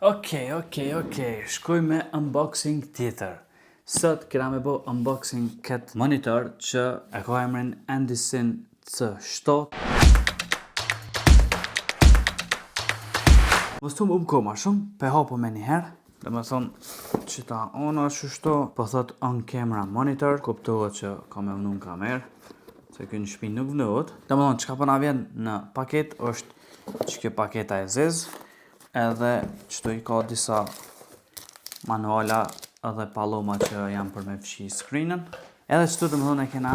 Okej. Shkoj me unboxing tjetër. Sot kena me bo unboxing këtë monitor që e ka emrin Andycine C7. Mos të më ko ma shumë, pe hapo me njëherë. Dhe me thonë që ta ona shështo, po thot on camera monitor, kuptohet që ka me vënu në kamerë, se kjo në shpi nuk vënohet. Dhe me thonë që ka përna vjen në paket është që kjo paketa e zezë, edhe qëtu i ka disa manuala edhe paloma që janë për me fshi screenën. Edhe qëtu të më thonë e kena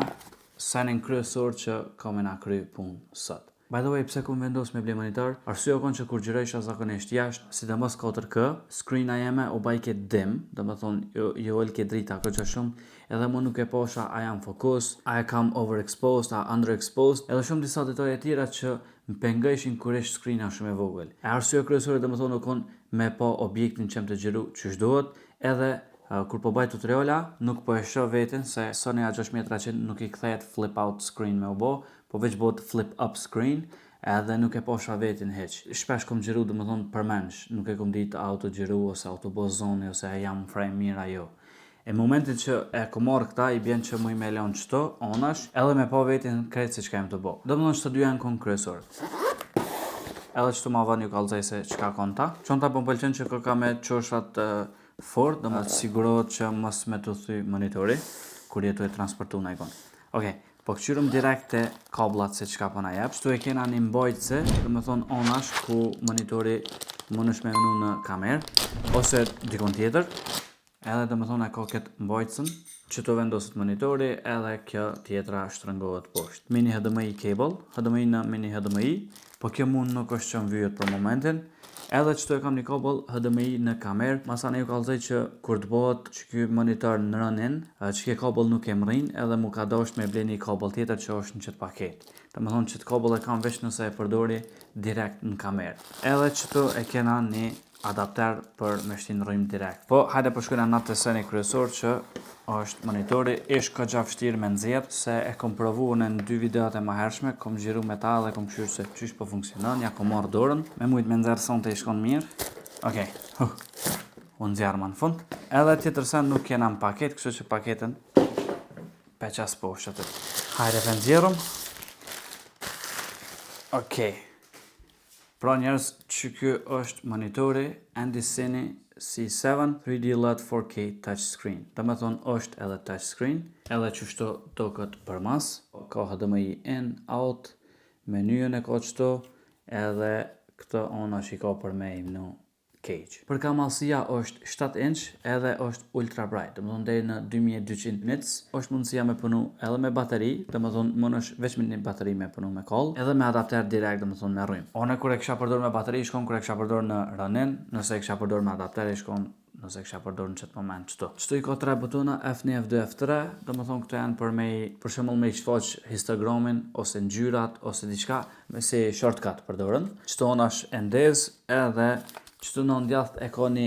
senin kryesor që ka me na kry punë sot. By the way, pse ku më vendos me ble monitor? Arsyeja konë që kur gjërojsha zakonisht jashtë, sidomos 4K, screena jeme u bajke dim, dhe më thonë jo elke drita këgja shumë, edhe mu nuk e posha a jam fokus, a e kam overexposed, a underexposed, edhe shumë disa detaje tjera që më pengëshin kur ish screena shumë e vogël. E arsyeja kryesore dhe më thonë u konë me po objektin që më të gjiru që shdohet, edhe kur po baj tutoriala, nuk po e shoh veten se Sony A6300 nuk i kthehet flip out screen me u bo, po veç bot flip up screen, edhe nuk e posha vetin heq. Shpesh kom gjiru dhe më thonë përmensh, nuk e kom ditë auto gjiru ose auto bo zoni ose e jam frame mira jo. E momentit që e kom marrë këta, i bjen që mu i me leon qëto, onash, edhe me po vetin krejt se qka jem të bo. Dhe më thonë që të dy janë konë kryesor. Edhe që të ma vën ju kalzaj se qka konë ta. Qënë ta po më pëlqen që ka me qoshat fort, dhe më të sigurohet që mos me të thy monitori, kur jetu e transportu në ikon. Okej, po këqyrëm direkt e kablat se qka po na jep. Shtu e kena një mbojtëse, dhe më thonë onash, ku monitori më nësh me vënu në kamerë, ose dikon tjetër, edhe dhe më thonë e ka këtë mbojtësën, që të vendosit monitori, edhe kjo tjetra shtrëngohet poshtë. Mini HDMI cable, HDMI në mini HDMI, po kjo mund nuk është që më vyjet për momentin, edhe që të e kam një kabel HDMI në kamerë, masane ju kalzoj që kur të bëhet që kjo monitor në rënin, që kjo kabel nuk e mrin, edhe mu ka dosht me ble një kabel tjetër që është në qëtë paket. Dhe më thonë që të kabel e kam veç nëse e përdori direkt në kamerë. Edhe që të e kena një adapter për me shtin rrim direkt. Po, hajde përshkujna në të seni kryesor që është monitori, ish ka gja vështirë me nëzirë, se e kom provu në 2 videot e ma hershme, kom gjiru me ta dhe kom këshyrë se qysh po funksionon, ja kom marrë dorën, me mujtë me nëzirë son të ishkon mirë. Okej, unë zjarë ma në fund. Edhe tjetër sen nuk kena në paket, kështu që paketën pe qas poshtë atë. Hajde të nëzirëm. Okej. Pra njerës që kjo është monitori Andycine C7 3D LED 4K touchscreen. Dhe me thonë është edhe touchscreen, edhe që shto do këtë për mas, ka HDMI in, out, menyën e ka qëto, edhe këto ona që i ka për me im në cage. Për kamalësia është 7 inch edhe është ultra bright, dhe më thonë deri në 2200 nits, është mundësia me punu edhe me bateri, dhe më thonë mund është veç me një bateri me punu me call, edhe me adapter direkt, dhe më thonë me rrim. One kur e kisha përdor me bateri, shkon kur e kisha përdor në rënin, nëse e kisha përdor me adapter, shkon nëse kisha përdor në qëtë moment qëto. Qëto i ka 3 butona, F1, F2, F3, dhe më thonë këto janë për shembull me i shfaq histogramin, ose ngjyrat, ose diçka, me si shortcut përdorën. Qëto onash endez, edhe qëtu në ndjath e ka një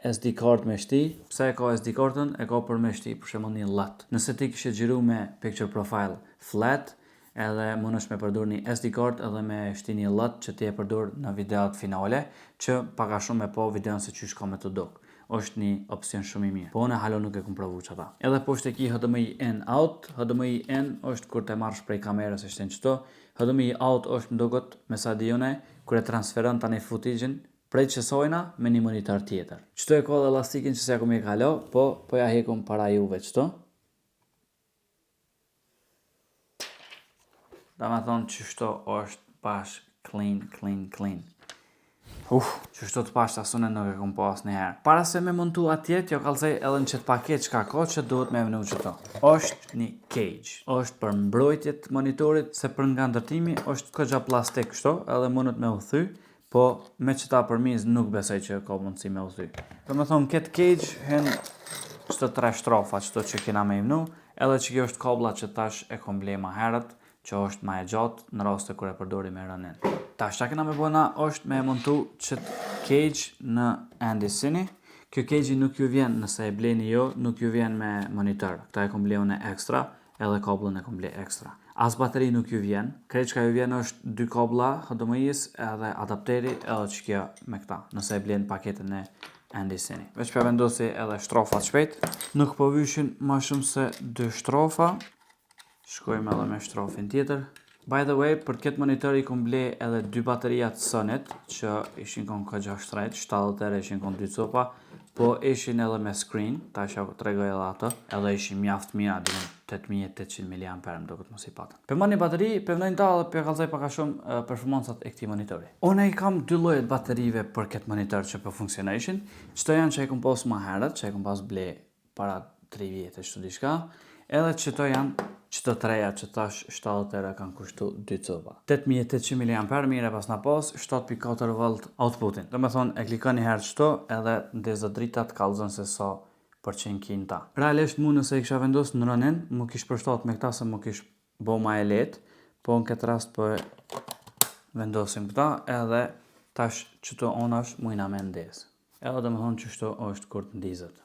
SD card me shti. Pse e ka SD cardën? E ka për me shti për shembull një LUT. Nëse ti kishe gjiru me picture profile flat, edhe mund është me përdor një SD card edhe me shti një LUT që ti e përdor në videot finale, që paka shumë me po videon se qysh ka me të dok. Është një opcion shumë i mirë. Po unë halo nuk e kom provu qëta. Edhe poshtë e ki HDMI in out. HDMI in është kur te marrësh prej kamerës e shten qëto. HDMI out është mdokot me sa dione, kur e transferon tani footage-in prej qësojna me një monitor tjetër. Qëto e ka dhe elastikin që se kom i kalo, po ja hekum para juve qëto. Da me thonë që shto është pash clean. Që shto të pash të asune nuk e kom pas njëherë. Para se me montu atje, t'jo kalzej edhe në qëtë paket që ka që duhet me vënu qëto. Është një cage. Është për mbrojtjet monitorit, se për nga ndërtimi është këgja plastik kështo, edhe mundet me u thy. Po me qëta përmiz nuk besoj që ka mundësi me u thy. Dhe me thonë këtë cage hen qëto 3 shtrofa qëto që kena me imnu, edhe që kjo është kabla që tash e kom ble ma herët, që është ma e gjatë në raste kër e përdori me rënin. Tash ta kena me bona është me montu qëtë cage në Andycine. Kjo cage nuk ju vjen nëse e bleni jo, nuk ju vjen me monitor. Këta e kom ble une ekstra, edhe kablën e kom ble ekstra. as bateri nuk ju vjen. Krejt çka ju vjen është 2 kabla HDMI-s edhe adapteri edhe që kjo me këta, nëse e blen paketën e Andycine. Veç për vendosi edhe shtrofat shpejt. Nuk po vyshin ma shumë se 2 shtrofa. Shkojmë edhe me shtrofin tjetër. By the way, për këtë monitor i kom ble edhe 2 bateria të Sonit, që ishin kon K6 70 ishin kon 2 copa, po ishin edhe me screen, ta isha tregoj edhe ato, edhe ishin mjaft mira, 8800 mAh më do këtë mos i patën. Për një bateri, përvnojnë ta dhe për kalzaj paka shumë performancat e këti monitori. One i kam 2 llojet baterive për këtë monitor që për funksionashin. Qëto janë që i kom pas ma herët, që i kom pas ble para 3 vjetë e shtu diçka, edhe qëto janë qëto treja që tash 70 kanë kushtu 2 copa. 8800 mAh mire pas na pas 7.4 volt outputin. Do me thonë e klikon një herë qëto edhe ndezë dritat kalzën se sa përqin kin ta. Realisht mu nëse i kisha vendos në rënin, mu kish përshtat me këta se mu kish bo ma e let, po në këtë rast po vendosim këta edhe tash qëto onash mujna me ndezë. Edhe do me thonë qështu është kur të ndizët.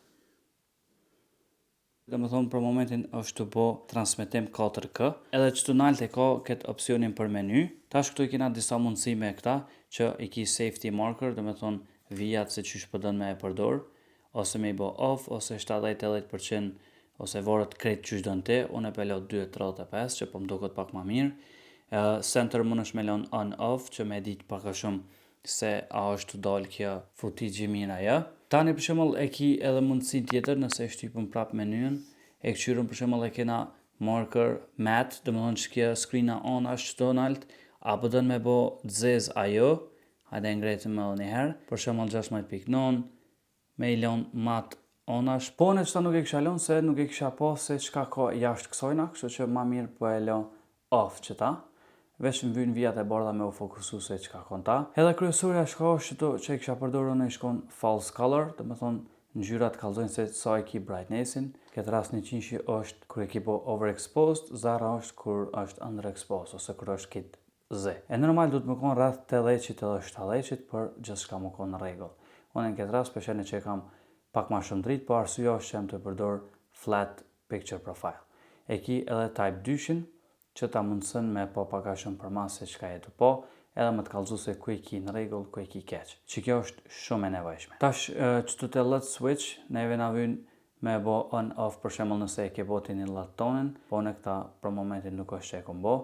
Dhe me thonë për momentin është të po transmitim 4K, edhe që të nalt e ka këtë opcionin për menu. Tash këtu i kena disa mundësi me këta, që i ki safety marker, dhe me thonë vijat se qysh përdën me e përdor, ose me i bo off, ose 70-80%, ose vorët krejt qysh dën ti, unë e pelo 2.35, që po më duket pak ma mirë. Center mund është me lon on-off, që me ditë pak a shumë se a është dalë kjo footage mira ja. Tani për shembull e ki edhe mundësi tjetër nëse e shtypëm prap menyn, e këshyrëm për shembull e kena marker matte, do të thonë që kjo screena on është çdo nalt, a po don me bo zez ajo, hajde ngretim edhe një herë, për shembull 16.9, me i lon mat onash. Po në çta nuk e kisha lon se nuk e kisha pa se çka ka jashtë kësajna, kështu që më mirë po e lë off çta. Veç në vynë vijat e bardha me u fokusu se qka kon ta. Edhe kryesorja shka është që i kisha përdorur në shkon false color, dhe me thonë ngjyrat kalzojnë se sa e ki brightnessin. Këtë rast 100 është kur e ki po overexposed, zara është kur është underexposed, ose kur është kit z. E normal du të më konë rreth 80 edhe 70 për gjithë shka më konë në regull. Unë në këtë rast përshene që e kam pak ma shumë dritë, po arsyeja është që jam të përdor flat picture profile. E ki edhe type 2-shin, që ta mundësën me po paka shumë për masë se qka jetu po, edhe më të kalzu se ku i ki në regull, ku i ki keq. Që kjo është shumë e nevojshme. Tash, që të let switch, neve na vynë me bo on-off për shembull nëse e ke boti një let tonin, po në këta për momentin nuk është që e kom bo.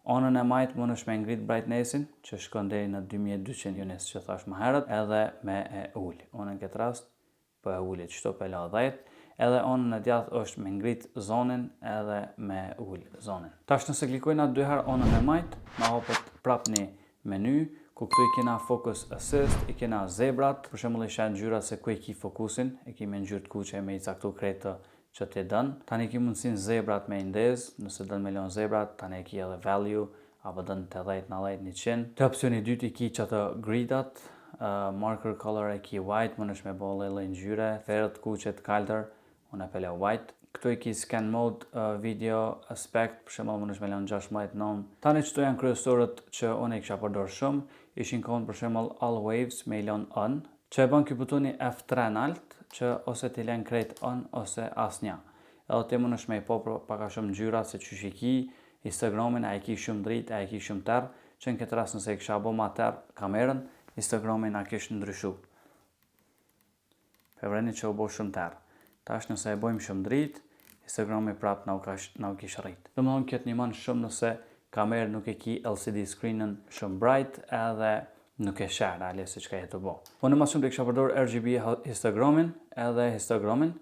Onën e majtë mund është me ngrit brightnessin, që shkon deri në 2200 units që thash më herët, edhe me e ullë. Unë në këtë rast, po e ullit qëto pe la 10, edhe onën e djathë është me ngrit zonin edhe me ullë zonin. Tash nëse klikojna 2 herë onën e majtë, ma hopët prap një menu, ku këtu i kena focus assist, i kena zebrat, për shembull i shenë ngjyrat se ku i ki fokusin, i ki me ngjyrë të kuqe me i caktu krejtë që ti dën. Tani ki mundësin zebrat me indez, nëse dën me lon zebrat, tani i ki edhe value, apo dën 80, 90, 100. Të opcioni dytë i ki që të gridat, marker color e ki white, më nësh me bo lejle ngjyre, ferët kuqe të kaltër, unë e pele white. Këtu i ki scan mode, video aspect, për shembull më nësh me lon 16:9. Tani qëto janë kryesorët që unë i kisha përdor shumë, ishin konë për shembull all waves me i lon on, që e bën ky butoni F3 nalt, që ose t'i len krejt on ose asnja. Edhe ti më nësh me i po paka shumë ngjyra se qysh i ki, Instagramin a i ki shumë dritë, a i ki shumë terë, që në këtë rast nëse i kisha bo ma terë kamerën, Instagramin a kish ndryshu. Për vreni që u bo shumë terë. Tash nëse e bojmë shumë dritë, Instagrami prap na u kish rrit. Dhe më thonë këtë një manë shumë nëse kamerë nuk e ki LCD screenën shumë bright edhe nuk e share realisht se çka jetu bo. Po në mas shumë të kisha përdor RGB histogramin edhe histogramin,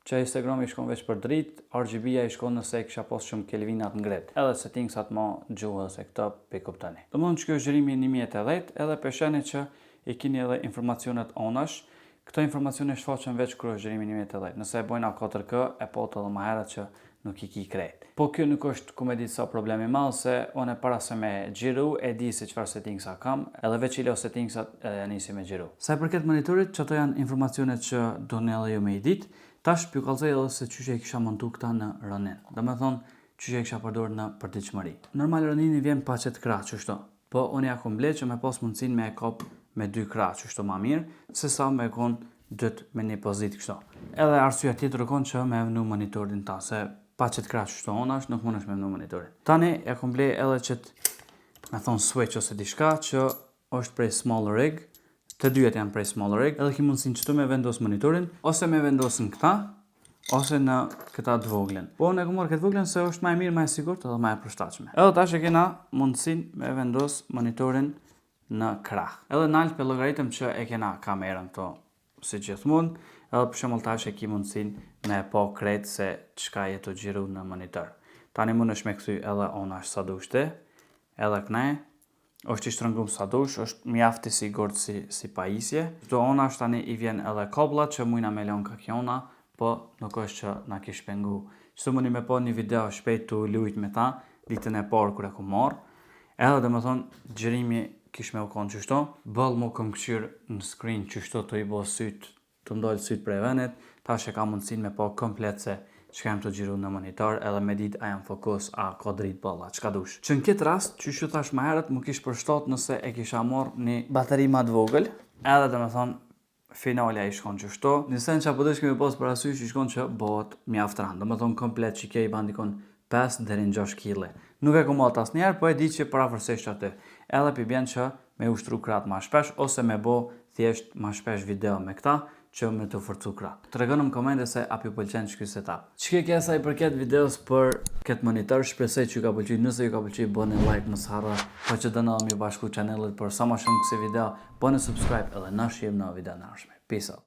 që Instagrami i shkon veç për dritë, RGB-ja i shkon nëse i kisha pos shumë kelvinat ngret. Edhe settingsat ma gjuhë se këto pe kuptoni. Dhe më thonë që kjo është gjërimi 1010 edhe pesheni që i kini edhe informacionet onash. Këto informacione shfaqen veç kërë është gjërimi 1010. Nëse e bojna 4K, e po të dhe më herët që nuk i ki krejt. Po kjo nuk është ku me ditë sa problemi malë, se one para se me gjiru, e di se qëfar settingsa kam, edhe veç i leo settingsat e nisi me gjiru. Sa e përket monitorit, që to janë informacionet që do në edhe ju me i ditë, tash pju kalzoj edhe se qyshe i kisha montu këta në rënin. Dhe me thonë, qyshe i kisha përdor në përdiqëmëri. Normal rënini vjen pa qëtë krah qështo, po unë ja kom ble që me pas mundësin me e kop me 2 krah qështo ma mirë, se sa me kon dët me një pozit kështo. Edhe arsyeja tjetër kon që me vënu monitorin ta, se pa që të krash shto onash, nuk mundesh me mnu monitorin. Tani e kom ble edhe që me thonë switch ose diçka që është prej small rig, të dyjet janë prej small rig, edhe ki mundësin qëtu me vendos monitorin, ose me vendosën këta, ose në këta të voglen. Po ne kom marrë këtë voglen se është më e mirë, më e sigurt edhe më e përshtatshme. Edhe tash e kena mundësin me vendos monitorin në krah. Edhe nalt pe llogaritëm që e kena kamerën këto si gjithmonë, edhe për shembull tash e ki mundësin me po krejt se çka je të xhiru në monitor. Tani mundesh me kthy edhe onash sa dush ti, edhe këne, është i shtrëngum sa dush, është mjafti sigurt si pajisje. Këto onash tani i vjen edhe kabullat që mujna me lon kakjona, po nuk është që na kish pengu. Qëtu mundi me po një video shpejt të lujt me ta, ditën e parë kur e ku marr. Edhe dhe me thonë, gjërimi kish me u konë qështo, bëll mu këm këshirë në screen qështo të i bo syt, të mdojlë syt prej venet, tash e ka mundësin me po komplet se që kem të gjiru në monitor, edhe me dit a jam fokus, a ka drit bëlla, qka dush. Që në këtë rast, që shu thash ma herët, mu kish përshtot nëse e kisha marrë një bateri ma të vogël, edhe dhe me thonë, finalja i shkon qështo. Nisen që apo dësh kemi pas për asysh i shkon që bëhet mjaft rand. Do me thonë komplet që ke i bandikon 5 deri në 6 kg. Nuk e ku malë tas njerë, po e di që parafërsisht aty. Edhe pi bjen që me ushtru krat ma shpesh, ose me bo thjesht ma shpesh video me këta, që me të forcu krat. Të regonë në komente se api pëlqen që ky setup. Që ke kesa i përket videos për këtë monitor, shpresoj që ju ka pëlqy, nëse ju ka pëlqy, bëni like, mos harro, po që dënohem ju bashku channelit për sa më shumë kësi video, bëni subscribe edhe na shihim në video në ardhshme. Peace out.